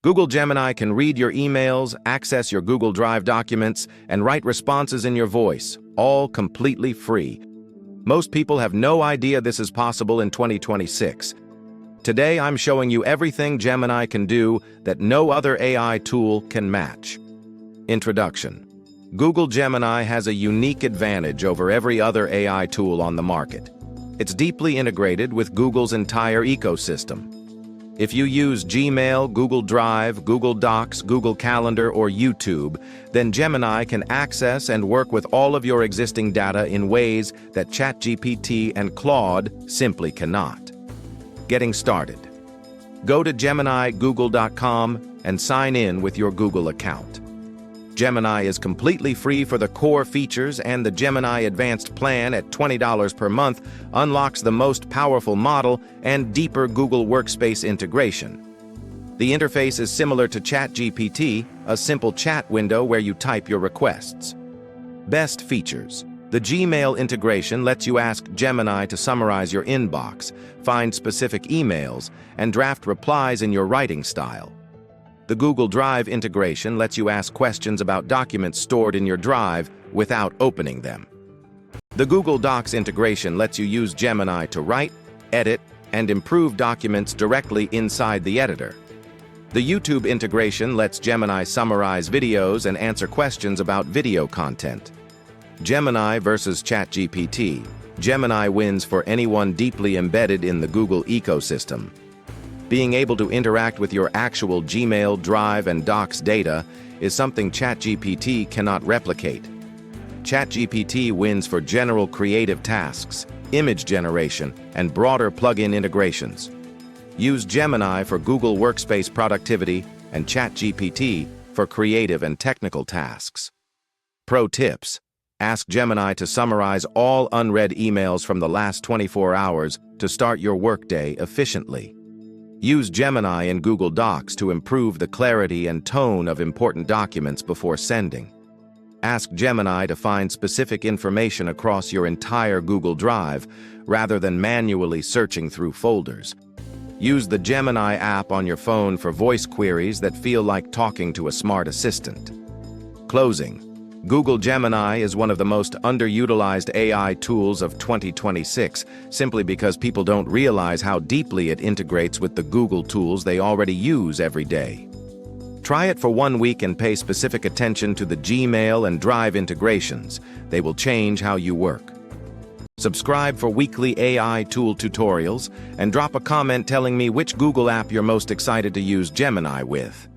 Google Gemini can read your emails, access your Google Drive documents, and write responses in your voice, all completely free. Most people have no idea this is possible in 2026. Today, I'm showing you everything Gemini can do that no other AI tool can match. Introduction. Google Gemini has a unique advantage over every other AI tool on the market. It's deeply integrated with Google's entire ecosystem. If you use Gmail, Google Drive, Google Docs, Google Calendar, or YouTube, then Gemini can access and work with all of your existing data in ways that ChatGPT and Claude simply cannot. Getting started. Go to GeminiGoogle.com and sign in with your Google account. Gemini is completely free for the core features, and the Gemini Advanced plan at $20 per month unlocks the most powerful model and deeper Google Workspace integration. The interface is similar to ChatGPT, a simple chat window where you type your requests. Best features. The Gmail integration lets you ask Gemini to summarize your inbox, find specific emails, and draft replies in your writing style. The Google Drive integration lets you ask questions about documents stored in your Drive without opening them. The Google Docs integration lets you use Gemini to write, edit, and improve documents directly inside the editor. The YouTube integration lets Gemini summarize videos and answer questions about video content. Gemini versus ChatGPT. Gemini wins for anyone deeply embedded in the Google ecosystem. Being able to interact with your actual Gmail, Drive, and Docs data is something ChatGPT cannot replicate. ChatGPT wins for general creative tasks, image generation, and broader plug-in integrations. Use Gemini for Google Workspace productivity and ChatGPT for creative and technical tasks. Pro tips. Ask Gemini to summarize all unread emails from the last 24 hours to start your workday efficiently. Use Gemini in Google Docs to improve the clarity and tone of important documents before sending. Ask Gemini to find specific information across your entire Google Drive rather than manually searching through folders. Use the Gemini app on your phone for voice queries that feel like talking to a smart assistant. Closing. Google Gemini is one of the most underutilized AI tools of 2026, simply because people don't realize how deeply it integrates with the Google tools they already use every day. Try it for 1 week and pay specific attention to the Gmail and Drive integrations. They will change how you work. Subscribe for weekly AI tool tutorials and drop a comment telling me which Google app you're most excited to use Gemini with.